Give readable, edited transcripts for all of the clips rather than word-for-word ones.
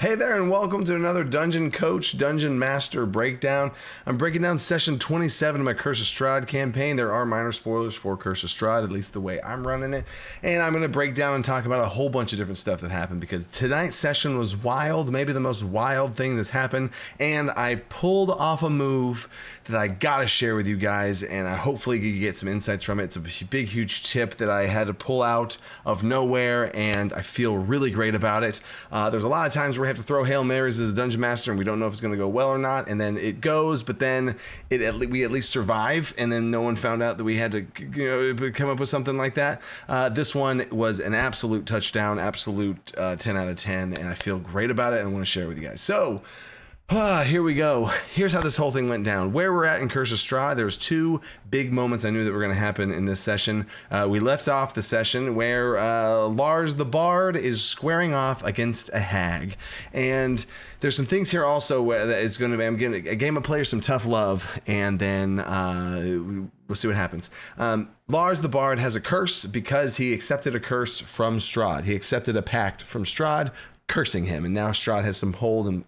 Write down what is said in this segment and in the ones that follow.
Hey there, and welcome to another Dungeon Coach, Dungeon Master breakdown. I'm breaking down session 27 of my Curse of Strahd campaign. There are minor spoilers for Curse of Strahd, at least the way I'm running it. And I'm going to break down and talk about a whole bunch of different stuff that happened because tonight's session was wild, maybe the most wild thing that's happened. And I pulled off a move that I got to share with you guys, and I hopefully you get some insights from it. It's a big, huge tip that I had to pull out of nowhere, and I feel really great about it. There's a lot of times where we have to throw Hail Marys as a Dungeon Master, and we don't know if it's going to go well or not, and then it goes, but then we at least survive, and then no one found out that we had to come up with something like that. This one was an absolute touchdown, absolute 10 out of 10, and I feel great about it, and I want to share it with you guys. So, here we go. Here's how this whole thing went down. Where we're at in Curse of Strahd, there's two big moments I knew that were going to happen in this session. We left off the session where Lars the Bard is squaring off against a hag. And there's some things here also that it's going to be, I'm getting a game of players some tough love, and then we'll see what happens. Lars the Bard has a curse because he accepted a curse from Strahd. He accepted a pact from Strahd, cursing him, and now Strahd has some hold and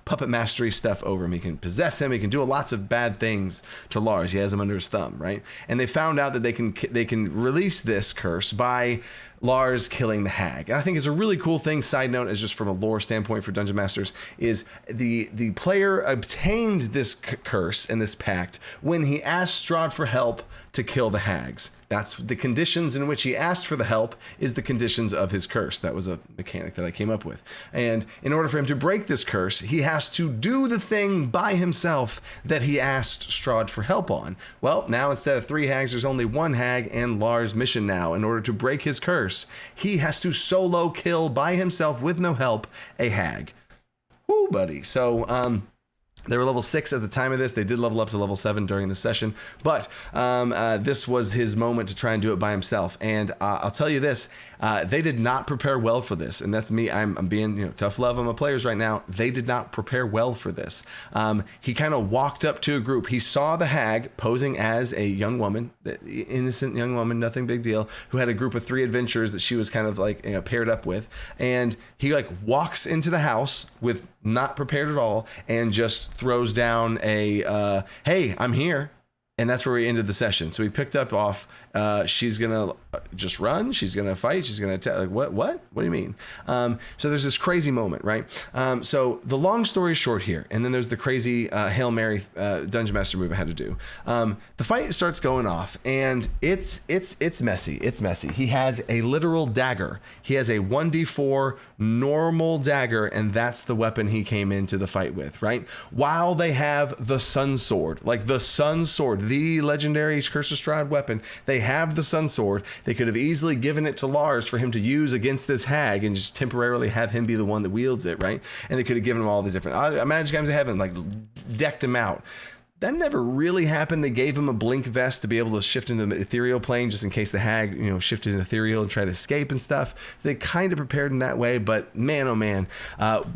puppet mastery stuff over him. He can possess him. He can do lots of bad things to Lars. He has him under his thumb, right? And they found out that they can release this curse by Lars killing the hag. And I think it's a really cool thing. Side note, is just from a lore standpoint for Dungeon Masters, is the player obtained this curse and this pact when he asked Strahd for help to kill the hags. That's the conditions in which he asked for the help is the conditions of his curse. That was a mechanic that I came up with. And in order for him to break this curse, he has to do the thing by himself that he asked Strahd for help on. Well, now instead of 3 hags, there's only 1 hag, and Lars' mission now, in order to break his curse, he has to solo kill by himself with no help a hag. Woo, buddy. So, they were level 6 at the time of this. They did level up to level 7 during the session, but this was his moment to try and do it by himself. And I'll tell you this, they did not prepare well for this. And that's me. I'm being tough love on my players right now. They did not prepare well for this. He kind of walked up to a group. He saw the hag posing as a young woman, innocent young woman, nothing big deal, who had a group of 3 adventurers that she was kind of like paired up with. And he walks into the house with not prepared at all and just throws down a hey, I'm here. And that's where we ended the session. So we picked up off, she's going to just run. She's going to fight. She's going to attack. Like, what do you mean? So there's this crazy moment, right? So the long story short here, and then there's the crazy Hail Mary Dungeon Master move I had to do. The fight starts going off, and it's messy. It's messy. He has a literal dagger. He has a 1d4 normal dagger, and that's the weapon he came into the fight with, right? While they have the Sun Sword, like the Sun Sword, the legendary Curse of Strahd weapon. They have the Sun Sword. They could have easily given it to Lars for him to use against this hag and just temporarily have him be the one that wields it, right? And they could have given him all the different magic items they haven't, decked him out. That never really happened. They gave him a blink vest to be able to shift into the ethereal plane just in case the hag, shifted in ethereal and tried to escape and stuff. They kind of prepared in that way, but man, oh man,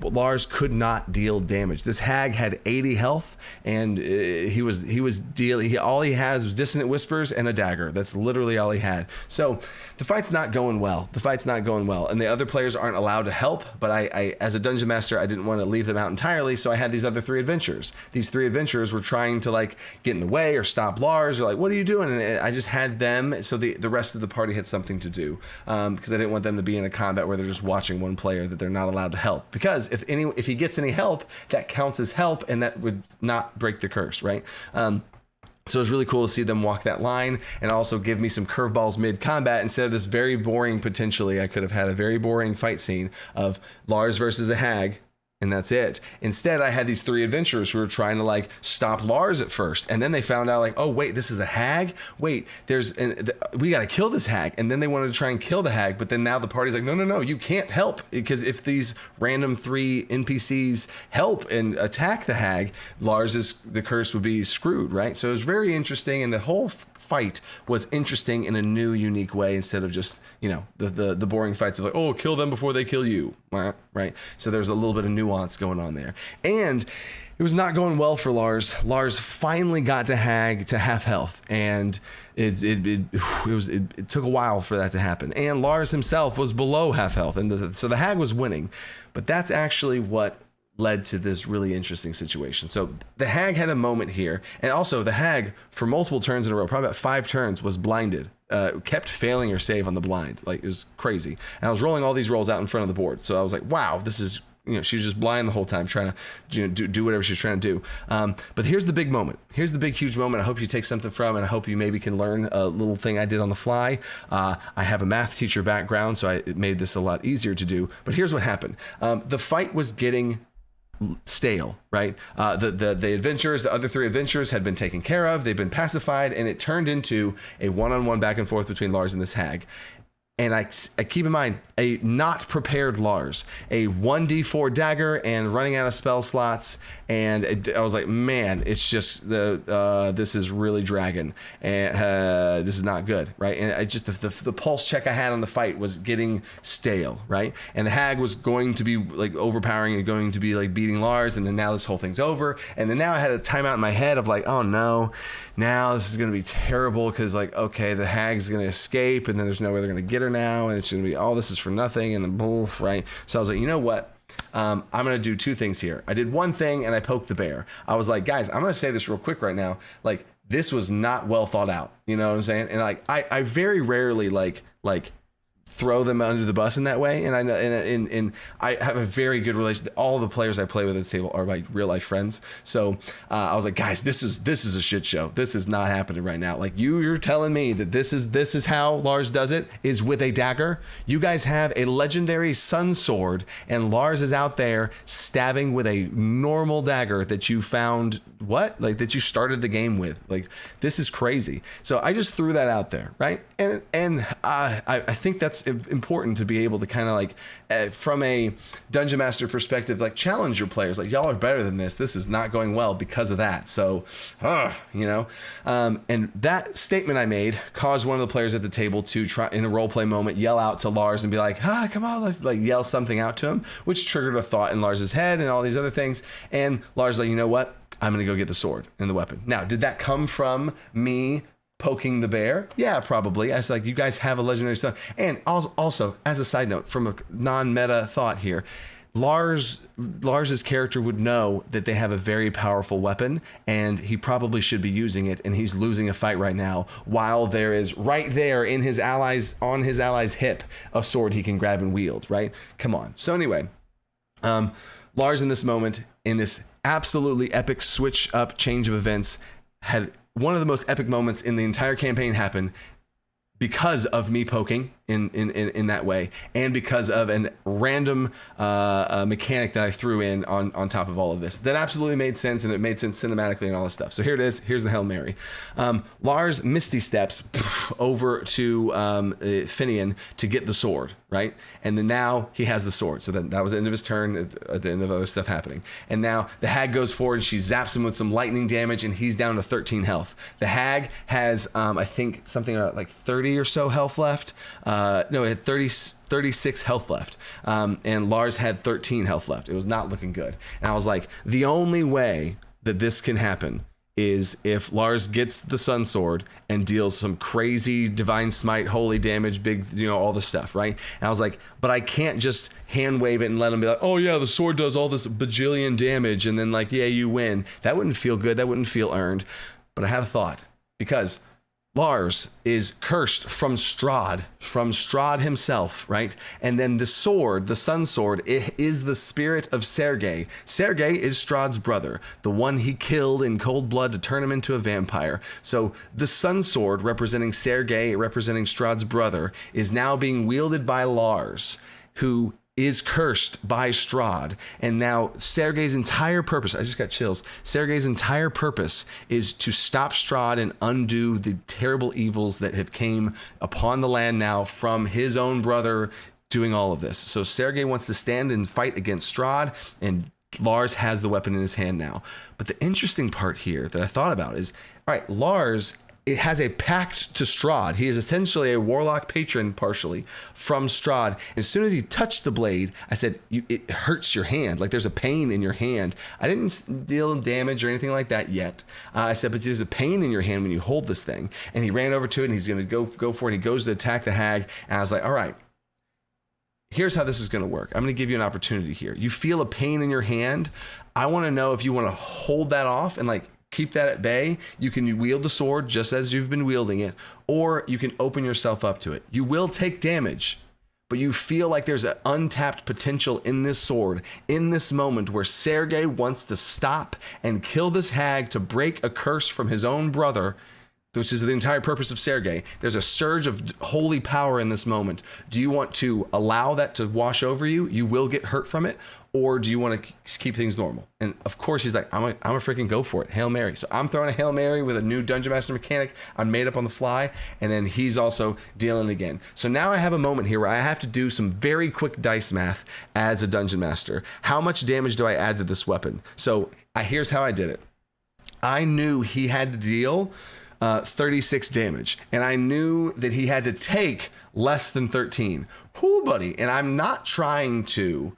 Lars could not deal damage. This hag had 80 health, and all he has was dissonant whispers and a dagger. That's literally all he had. So the fight's not going well. And the other players aren't allowed to help, but I as a dungeon master, I didn't want to leave them out entirely, so I had these other 3 adventurers. These 3 adventurers were trying to get in the way or stop Lars or what are you doing? And I just had them so the rest of the party had something to do, because I didn't want them to be in a combat where they're just watching one player that they're not allowed to help, because if he gets any help, that counts as help, and that would not break the curse, right? So it was really cool to see them walk that line and also give me some curveballs mid-combat. Instead of this very boring, potentially, I could have had a very boring fight scene of Lars versus a hag, and that's it. Instead, I had these 3 adventurers who were trying to stop Lars at first, and then they found out oh wait, this is a hag. Wait, we got to kill this hag, and then they wanted to try and kill the hag, but then now the party's like, no, you can't help, because if these random 3 NPCs help and attack the hag, the curse would be screwed, right? So it was very interesting, and the whole fight was interesting in a new, unique way instead of just, you know, the boring fights of like, oh, kill them before they kill you, right? So there's a little bit of nuance going on there. And it was not going well for Lars. Lars finally got to Hag to half health, and it took a while for that to happen. And Lars himself was below half health, and so the Hag was winning. But that's actually what led to this really interesting situation. So the Hag had a moment here, and also the Hag, for multiple turns in a row, probably about 5 turns, was blinded. Kept failing her save on the blind. Like, it was crazy. And I was rolling all these rolls out in front of the board. So I was like, wow, this is, you know, she was just blind the whole time, trying to, you know, do whatever she was trying to do. But here's the big moment. Here's the big, huge moment. I hope you take something from, and I hope you maybe can learn a little thing I did on the fly. I have a math teacher background, so it made this a lot easier to do. But here's what happened. The fight was getting stale, right? The adventurers, the other 3 adventurers had been taken care of. They've been pacified, and it turned into a one-on-one back and forth between Lars and this Hag. And I keep in mind, a not prepared Lars, a 1d4 dagger and running out of spell slots. And I was like, man, it's just this is really dragging, and this is not good, right? And I just the pulse check I had on the fight was getting stale, right? And the Hag was going to be like overpowering and going to be like beating Lars, and then now this whole thing's over. And then now I had a timeout in my head of like, oh no, now this is going to be terrible, because like, okay, the Hag's going to escape, and then there's no way they're going to get her now, and it's going to be all this is for nothing, and then right? So I was like, you know what? I'm going to do 2 things here. I did one thing and I poked the bear. I was like, guys, I'm going to say this real quick right now. Like, this was not well thought out. You know what I'm saying? And like, I very rarely like throw them under the bus in that way. And I know, and I have a very good relation. All the players I play with at this table are my real life friends. So I was like, guys, this is a shit show. This is not happening right now. Like, you're telling me that this is how Lars does it, is with a dagger. You guys have a legendary sun sword, and Lars is out there stabbing with a normal dagger that you found, that you started the game with. Like, this is crazy. So I just threw that out there, right? And I think that's important to be able to kind of like, from a dungeon master perspective, like, challenge your players. Like, y'all are better than this. This is not going well because of that. So, you know, and that statement I made caused one of the players at the table to try, in a role play moment, yell out to Lars and be like, come on, let's like yell something out to him, which triggered a thought in Lars's head and all these other things. And Lars like, you know what? I'm going to go get the sword and the weapon. Now, did that come from me poking the bear? Yeah, probably. I was like, you guys have a legendary stuff. And also, as a side note, from a non-meta thought here, Lars's character would know that they have a very powerful weapon, and he probably should be using it, and he's losing a fight right now, while there is right there in his ally's hip a sword he can grab and wield, right? Come on. So anyway, Lars in this moment, in this absolutely epic switch up change of events, had one of the most epic moments in the entire campaign happen because of me poking in that way, and because of an random mechanic that I threw in on top of all of this that absolutely made sense, and it made sense cinematically and all this stuff. So here it is. Here's the Hail Mary. Lars misty steps over to Finian to get the sword, right? And then now he has the sword. So that was the end of his turn, at the end of other stuff happening. And now the Hag goes forward and she zaps him with some lightning damage, and he's down to 13 health. The Hag has, I think, something like 30 or so health left. No, it had 36 health left. And Lars had 13 health left. It was not looking good. And I was like, the only way that this can happen is if Lars gets the Sun Sword and deals some crazy divine smite, holy damage, big, all the stuff, right? And I was like, but I can't just hand wave it and let him be like, oh yeah, the sword does all this bajillion damage, and then like, yeah, you win. That wouldn't feel good. That wouldn't feel earned. But I had a thought, because Lars is cursed from Strahd himself, right? And then the sword, the Sun Sword, it is the spirit of Sergei. Sergei is Strahd's brother, the one he killed in cold blood to turn him into a vampire. So the Sun Sword, representing Sergei, representing Strahd's brother, is now being wielded by Lars, who is cursed by Strahd. And now Sergei's entire purpose, I just got chills, Sergei's entire purpose is to stop Strahd and undo the terrible evils that have came upon the land now from his own brother doing all of this. So Sergei wants to stand and fight against Strahd, and Lars has the weapon in his hand now. But the interesting part here that I thought about is, all right, Lars it has a pact to Strahd. He is essentially a warlock patron, partially from Strahd. As soon as he touched the blade, I said, it hurts your hand. Like there's a pain in your hand. I didn't deal damage or anything like that yet. I said, but there's a pain in your hand when you hold this thing. And he ran over to it and he's going to go for it. He goes to attack the hag. And I was like, all right, here's how this is going to work. I'm going to give you an opportunity here. You feel a pain in your hand. I want to know if you want to hold that off and like keep that at bay. You can wield the sword just as you've been wielding it, or you can open yourself up to it. You will take damage, but you feel like there's an untapped potential in this sword, in this moment where Sergei wants to stop and kill this hag to break a curse from his own brother, which is the entire purpose of Sergei. There's a surge of holy power in this moment. Do you want to allow that to wash over you? You will get hurt from it. Or do you want to keep things normal? And of course, he's like, I'm a freaking go for it. Hail Mary. So I'm throwing a Hail Mary with a new Dungeon Master mechanic I made up on the fly. And then he's also dealing again. So now I have a moment here where I have to do some very quick dice math as a Dungeon Master. How much damage do I add to this weapon? So here's how I did it. I knew he had to deal 36 damage. And I knew that he had to take less than 13. Whoo, buddy. And I'm not trying to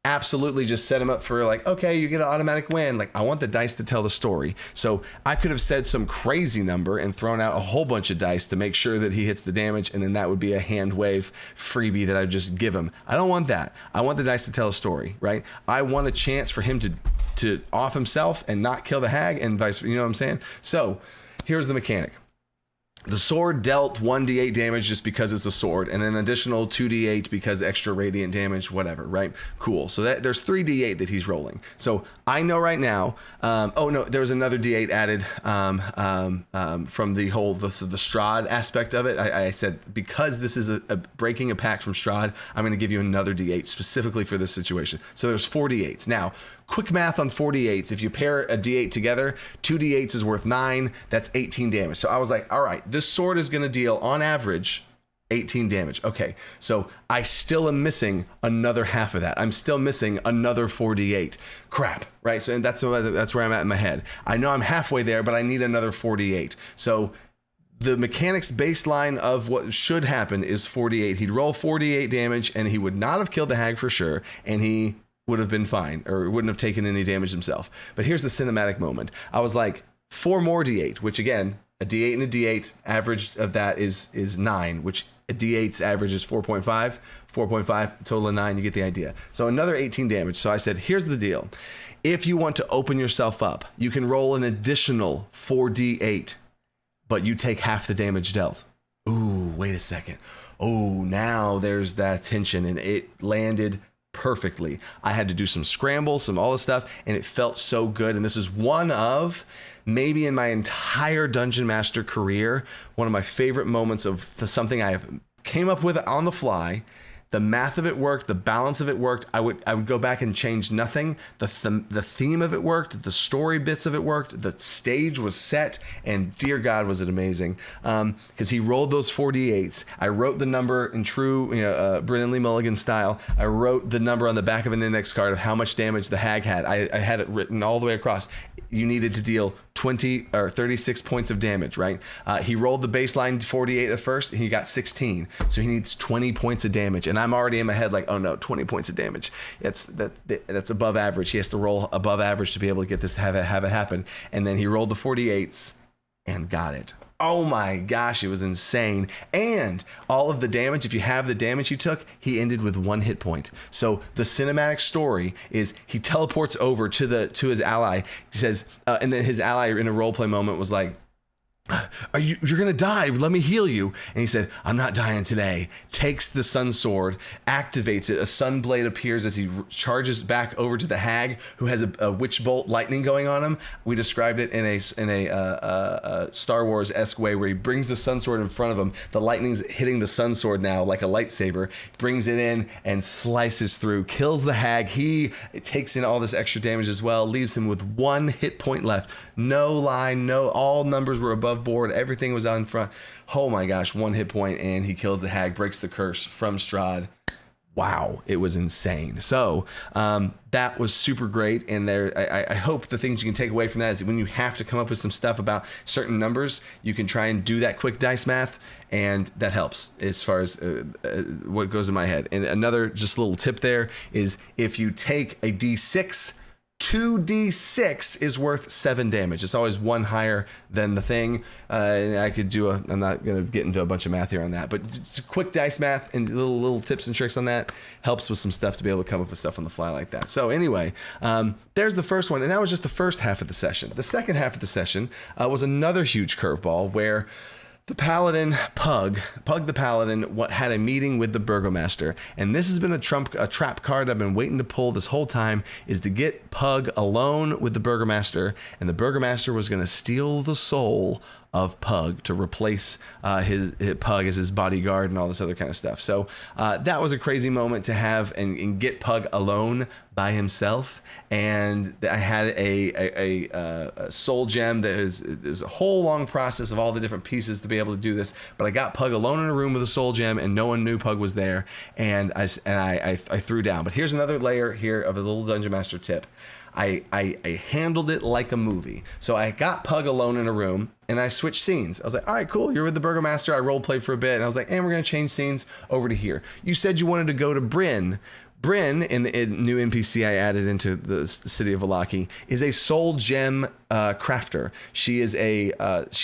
absolutely just set him up for like, okay, you get an automatic win. Like, I want the dice to tell the story. So I could have said some crazy number and thrown out a whole bunch of dice to make sure that he hits the damage. And then that would be a hand wave freebie that I would just give him. I don't want that. I want the dice to tell a story, right? I want a chance for him to off himself and not kill the hag and vice, you know what I'm saying? So here's the mechanic. The sword dealt 1d8 damage just because it's a sword, and then additional 2d8 because extra radiant damage, whatever, right? Cool. So there's 3d8 that he's rolling. So I know right now, oh no, there was another d8 added from the whole, the Strahd aspect of it. I said, because this is a breaking a pact from Strahd, I'm going to give you another d8 specifically for this situation. So there's 4 d8s. Now, quick math on 4 d8s. If you pair a d8 together, 2 d8s is worth 9. That's 18 damage. So I was like, all right, this sword is going to deal on average 18 damage. Okay, so I still am missing another half of that. I'm still missing another 4d8. Crap, right? So that's where I'm at in my head. I know I'm halfway there, but I need another 4d8. So the mechanics baseline of what should happen is 4d8. He'd roll 4d8 damage, and he would not have killed the hag for sure, and he would have been fine, or wouldn't have taken any damage himself. But here's the cinematic moment. I was like, 4 more d8, which again, a d8 and a d8, average of that is 9, which a d8's average is 4.5, 4.5, total of 9, you get the idea. So another 18 damage. So I said, here's the deal. If you want to open yourself up, you can roll an additional 4d8, but you take half the damage dealt. Ooh, wait a second. Oh, now there's that tension, and it landed perfectly. I had to do some scrambles, all this stuff, and it felt so good. And this is one of, maybe in my entire Dungeon Master career, one of my favorite moments of something I have came up with on the fly. The math of it worked. The balance of it worked. I would go back and change nothing. The theme of it worked. The story bits of it worked. The stage was set, and dear God, was it amazing. Because he rolled those 4d8s. I wrote the number in true, Brennan Lee Mulligan style. I wrote the number on the back of an index card of how much damage the hag had. I had it written all the way across. You needed to deal 20 or 36 points of damage, right? He rolled the baseline 48 at first, and he got 16. So he needs 20 points of damage. And I'm already in my head like, oh no, 20 points of damage. That's above average. He has to roll above average to be able to get this to have it happen. And then he rolled the 48s and got it. Oh my gosh, it was insane. And all of the damage, if you have the damage he took, he ended with 1 hit point. So the cinematic story is he teleports over to his ally. He says, and then his ally in a roleplay moment was like, you're gonna die, let me heal you. And he said, I'm not dying today. Takes the sun sword, activates it. A sun blade appears as he charges back over to the hag, who has a witch bolt lightning going on him. We described it in a Star Wars-esque way, where he brings the sun sword in front of him. The lightning's hitting the sun sword now like a lightsaber, brings it in and slices through, kills the hag. He takes in all this extra damage as well, leaves him with 1 hit point left. No lie, all numbers were above board, everything was out in front. Oh my gosh, 1 hit point, and he kills the hag, breaks the curse from Strahd. wow, it was insane. So that was super great. And I hope the things you can take away from that is when you have to come up with some stuff about certain numbers, you can try and do that quick dice math, and that helps as far as what goes in my head. And another just little tip there is if you take a D6, 2d6 is worth 7 damage. It's always one higher than the thing. And I could do I'm not going to get into a bunch of math here on that, but quick dice math and little tips and tricks on that helps with some stuff to be able to come up with stuff on the fly like that. So anyway, there's the first one. And that was just the first half of the session. The second half of the session was another huge curveball where the paladin, Pug the paladin, had a meeting with the burgomaster, and this has been a trap card I've been waiting to pull this whole time, is to get Pug alone with the burgomaster, and the burgomaster was going to steal the soul of Pug to replace his Pug as his bodyguard and all this other kind of stuff. So that was a crazy moment to have and get Pug alone by himself. And I had a soul gem there's a whole long process of all the different pieces to be able to do this. But I got Pug alone in a room with a soul gem, and no one knew Pug was there. And I threw down. But here's another layer here of a little Dungeon Master tip. I handled it like a movie. So I got Pug alone in a room, and I switched scenes. I was like, all right, cool. You're with the burgomaster. I role played for a bit, and I was like, and we're going to change scenes over to here. You said you wanted to go to Bryn. Bryn, in the new NPC I added into the city of Vallaki, is a soul gem crafter. She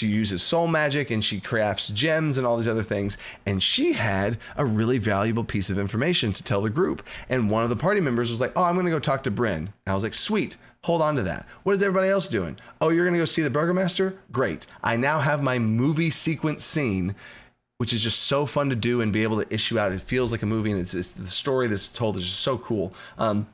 uses soul magic, and she crafts gems and all these other things. And she had a really valuable piece of information to tell the group. And one of the party members was like, oh, I'm going to go talk to Bryn. And I was like, sweet. Hold on to that. What is everybody else doing? Oh, you're going to go see the burgomaster? Great. I now have my movie sequence scene, which is just so fun to do and be able to issue out. It feels like a movie, and it's the story that's told is just so cool. And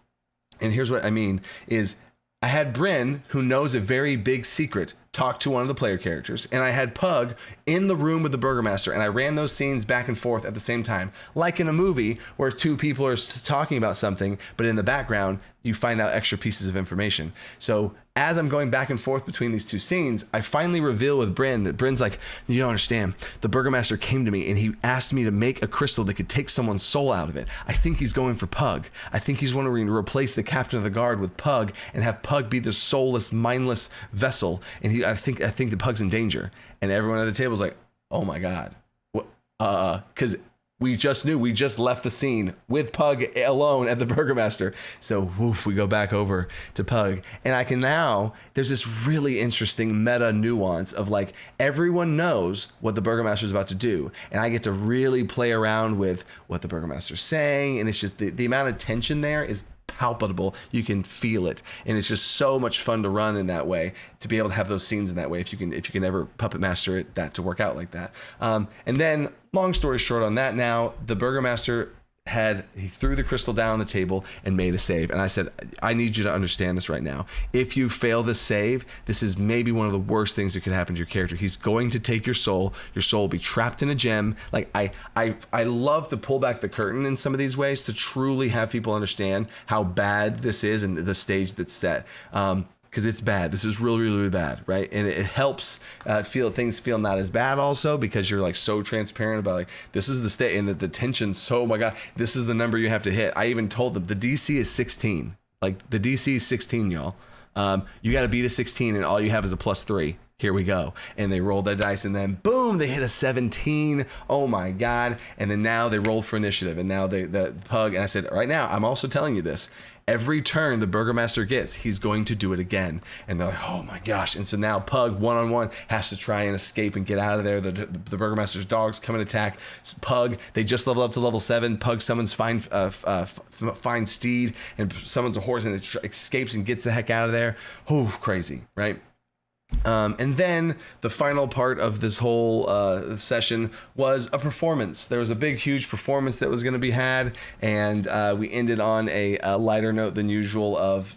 here's what I mean is I had Bryn, who knows a very big secret, talk to one of the player characters, and I had Pug in the room with the burgomaster, and I ran those scenes back and forth at the same time, like in a movie where two people are talking about something, but in the background you find out extra pieces of information. So as I'm going back and forth between these two scenes, I finally reveal with Bryn that Bryn's like, you don't understand. The burgomaster came to me and he asked me to make a crystal that could take someone's soul out of it. I think he's going for Pug. I think he's wanting to replace the captain of the guard with Pug and have Pug be the soulless, mindless vessel. And I think the Pug's in danger. And everyone at the table was like, oh my God. Because we just left the scene with Pug alone at the burgomaster. So we go back over to Pug, and I can now, there's this really interesting meta nuance of like, everyone knows what the burgomaster is about to do. And I get to really play around with what the burgomaster's saying. And it's just the amount of tension there is palpable. You can feel it, and it's just so much fun to run in that way, to be able to have those scenes in that way, if you can ever puppet master it, that to work out like that. And then long story short on that, now the burgomaster he threw the crystal down on the table and made a save. And I said, I need you to understand this right now. If you fail this save, this is maybe one of the worst things that could happen to your character. He's going to take your soul. Your soul will be trapped in a gem. Like I love to pull back the curtain in some of these ways to truly have people understand how bad this is and the stage that's set. Because it's bad. This is really, really, really bad, right? And it helps things feel not as bad also, because you're like so transparent about like, this is the state, and the tension. So, oh my God, this is the number you have to hit. I even told them the DC is 16. Like the DC is 16, y'all. You got to beat a 16, and all you have is a +3. Here we go. And they rolled that dice, and then boom, they hit a 17. Oh my God. And then now they rolled for initiative, and now the Pug, and I said, right now, I'm also telling you this. Every turn the burgomaster gets, he's going to do it again. And they're like, oh my gosh. And so now Pug one-on-one has to try and escape and get out of there. The burgomaster's dogs come and attack Pug. They just level up to level 7. Pug summons Fine Steed and summons a horse, and it escapes and gets the heck out of there. Oh, crazy, right? And then the final part of this whole session was a performance. There was a big, huge performance that was going to be had, and we ended on a lighter note than usual of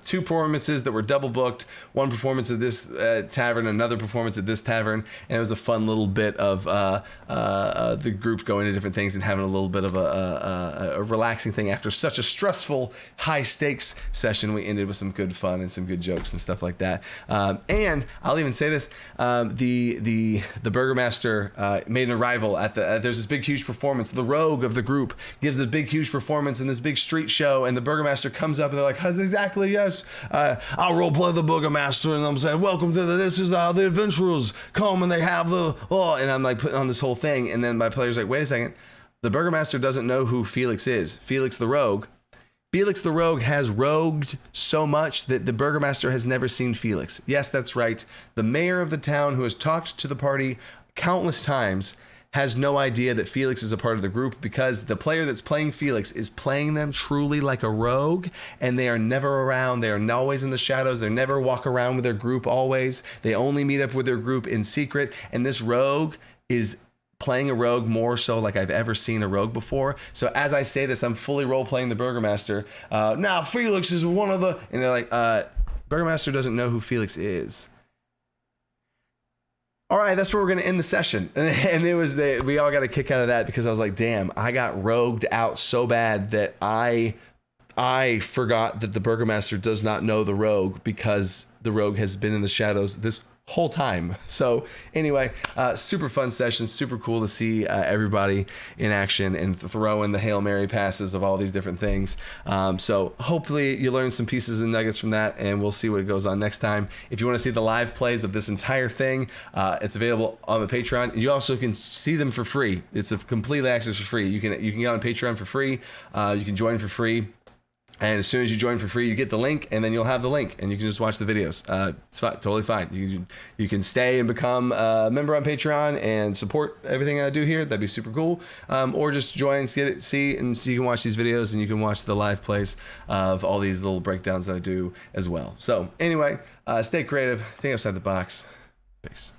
two performances that were double booked. One performance at this tavern, another performance at this tavern, and it was a fun little bit of the group going to different things and having a little bit of a relaxing thing after such a stressful, high stakes session. We ended with some good fun and some good jokes and stuff like that. And And I'll even say this: the burgomaster made an arrival at the. There's this big, huge performance. The rogue of the group gives a big, huge performance in this big street show, and the burgomaster comes up and they're like, "Exactly, yes. I'll role play the burgomaster," and I'm saying, "Welcome to this is how the adventurers come and they have the and I'm like putting on this whole thing, and then my player's like, "Wait a second, the burgomaster doesn't know who Felix is. Felix the rogue." Felix the Rogue has rogued so much that the burgomaster has never seen Felix. Yes, that's right. The mayor of the town, who has talked to the party countless times, has no idea that Felix is a part of the group, because the player that's playing Felix is playing them truly like a rogue, and they are never around. They are always in the shadows. They never walk around with their group always. They only meet up with their group in secret, and this rogue is playing a rogue more so like I've ever seen a rogue before. So as I say this, I'm fully role-playing the burgomaster. Now Felix is one of the... And they're like, burgomaster doesn't know who Felix is. All right, that's where we're going to end the session. And we all got a kick out of that, because I was like, damn, I got rogued out so bad that I forgot that the burgomaster does not know the rogue, because the rogue has been in the shadows this whole time. So anyway, super fun session, super cool to see everybody in action and throw in the Hail Mary passes of all these different things. So hopefully you learn some pieces and nuggets from that, and we'll see what goes on next time. If you want to see the live plays of this entire thing, it's available on the Patreon. You also can see them for free. It's a completely access for free. You can get on Patreon for free. You can join for free. And as soon as you join for free, you get the link, and then you'll have the link, and you can just watch the videos. It's fine, totally fine. You can stay and become a member on Patreon and support everything I do here. That'd be super cool. Or just join, see, and so you can watch these videos, and you can watch the live plays of all these little breakdowns that I do as well. So anyway, stay creative, think outside the box. Peace.